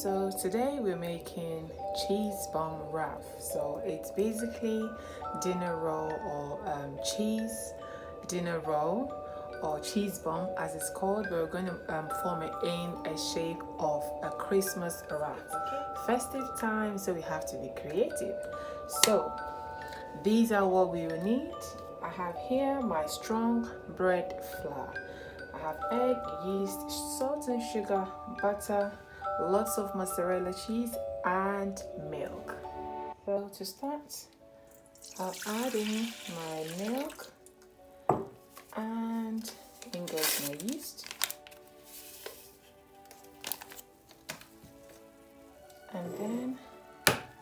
So today we're making cheese bomb wrap. So it's basically dinner roll or cheese dinner roll or cheese bomb as it's called. We're going to form it in a shape of a Christmas wrap. Festive time, so we have to be creative. So these are what we will need. I have here my strong bread flour. I have egg, yeast, salt and sugar, butter, lots of mozzarella cheese and milk. So to start, I'll add in my milk and in goes my yeast. And then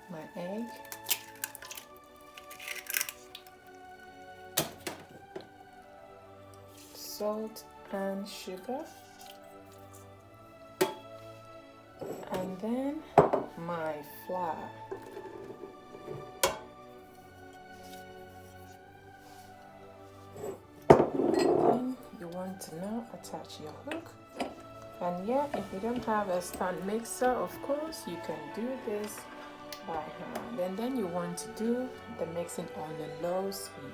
my egg. Salt and sugar. And then my flour. Then you want to now attach your hook. And yeah, if you don't have a stand mixer, of course, you can do this by hand. And then you want to do the mixing on a low speed.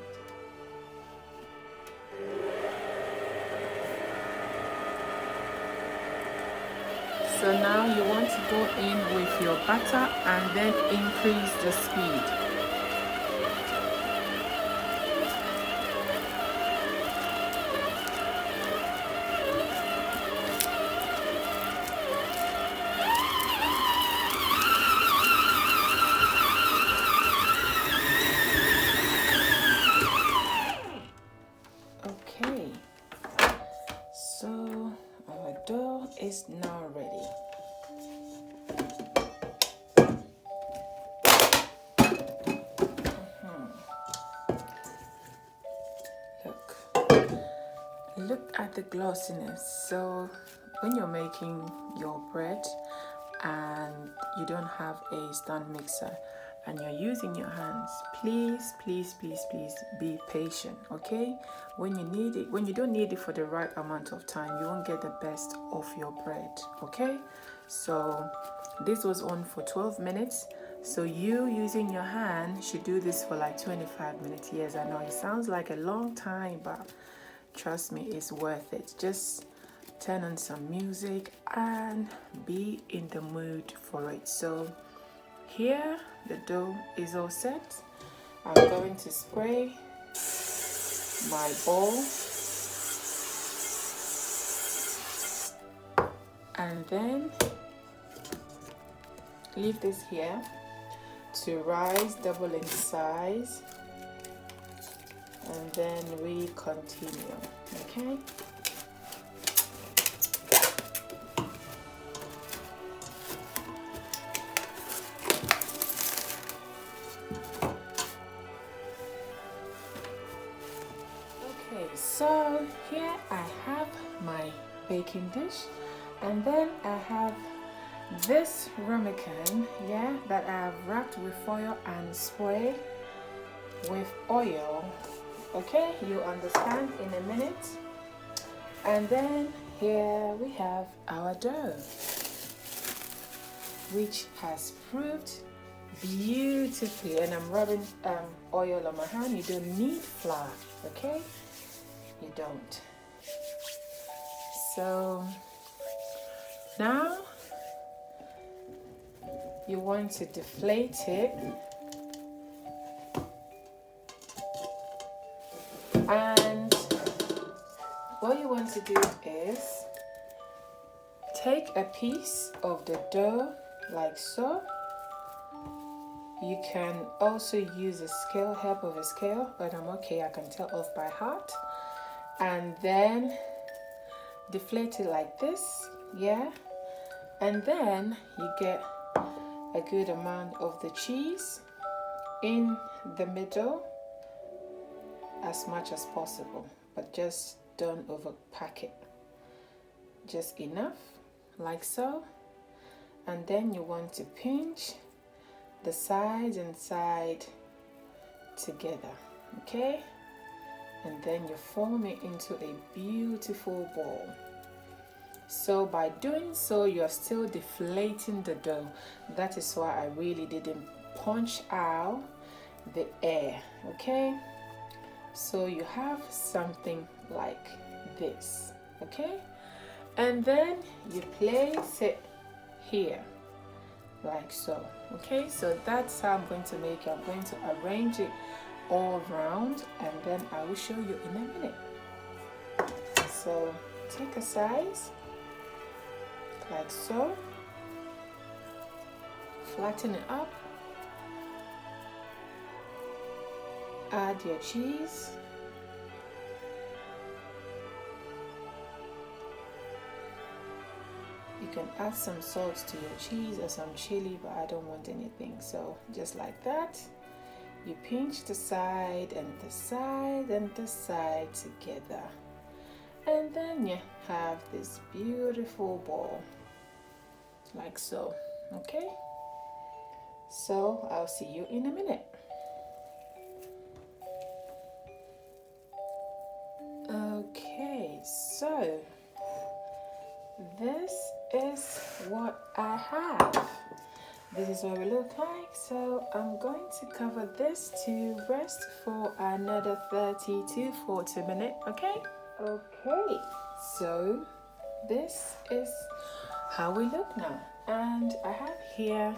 So now you want to go in with your butter and then increase the speed. Okay, so our dough is now ready. Look at the glossiness. So when you're making your bread and you don't have a stand mixer and you're using your hands, please be patient, okay? When you need it, when you don't need it for the right amount of time, you won't get the best of your bread, okay? So this was on for 12 minutes. So you using your hand should do this for like 25 minutes. Yes, I know it sounds like a long time, but trust me, it's worth it. Just turn on some music and be in the mood for it. So here the dough is all set. I'm going to spray my bowl and then leave this here to rise, double in size, and then we continue. Okay, so here I have my baking dish, and then I have this ramekin, yeah, that I have wrapped with foil and spray with oil. Okay, you understand in a minute. And then here we have our dough, which has proved beautifully. And I'm rubbing oil on my hand. You don't need flour, okay? You don't. So now you want to deflate it. And what you want to do is take a piece of the dough like so. You can also use a scale, help of a scale, but I'm okay, I can tell off by heart. And then deflate it like this, yeah. And then you get a good amount of the cheese in the middle, as much as possible, but just don't overpack it. Just enough, like so. And then you want to pinch the sides and side together, okay? And then you form it into a beautiful ball. So by doing so, you're still deflating the dough. That is why I really didn't punch out the air. Okay, so you have something like this. Okay, and then you place it here like so. Okay, so that's how I'm going to make it. I'm going to arrange it all around, and then I will show you in a minute. So take a size like so, flatten it up, add your cheese, you can add some salt to your cheese or some chili, but I don't want anything. So just like that, you pinch the side and the side and the side together, and then you have this beautiful ball like so. Okay, so I'll see you in a minute. Okay, so this is what I have. This is what we look like. So I'm going to cover this to rest for another 30 to 40 minutes. Okay, so this is how we look now, and I have here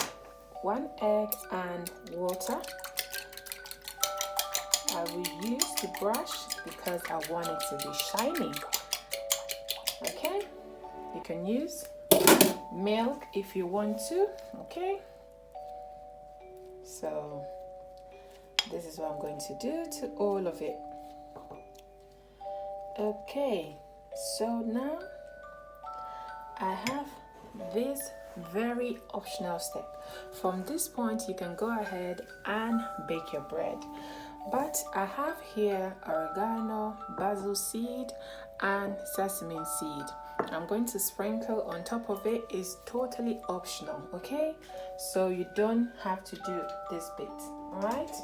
1 egg and water. I will use the brush because I want it to be shiny. Okay, you can use milk if you want to. Okay, so this is what I'm going to do to all of it. Okay, so now I have this very optional step. From this point you can go ahead and bake your bread, but I have here oregano, basil seed and sesame seed. I'm going to sprinkle on top of it. It's totally optional, okay, so you don't have to do this bit. All right,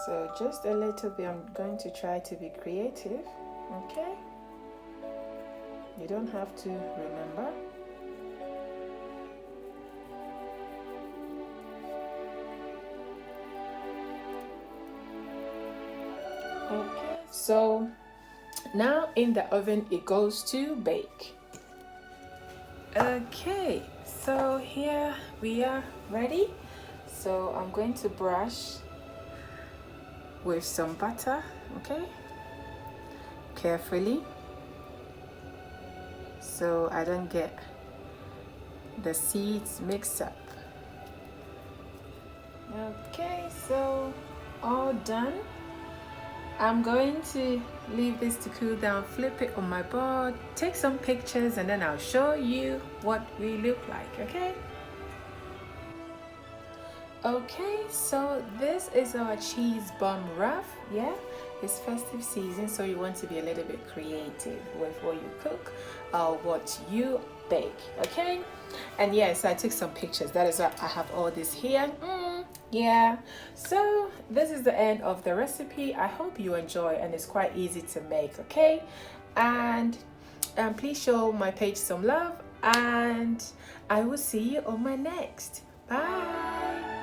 so just a little bit. I'm going to try to be creative. Okay, you don't have to remember. Okay, so now in the oven it goes to bake. Okay, so here we are ready. So I'm going to brush with some butter, okay, carefully, so I don't get the seeds mixed up. Okay, so all done. I'm going to leave this to cool down, flip it on my board, take some pictures, and then I'll show you what we look like. Okay, okay, so this is our cheese bun ruff. Yeah, it's festive season, so you want to be a little bit creative with what you cook or what you bake. Okay, and yes, I took some pictures. That is why I have all this here. Yeah, so this is the end of the recipe. I hope you enjoy, and it's quite easy to make. Okay, and please show my page some love, and I will see you on my next. Bye.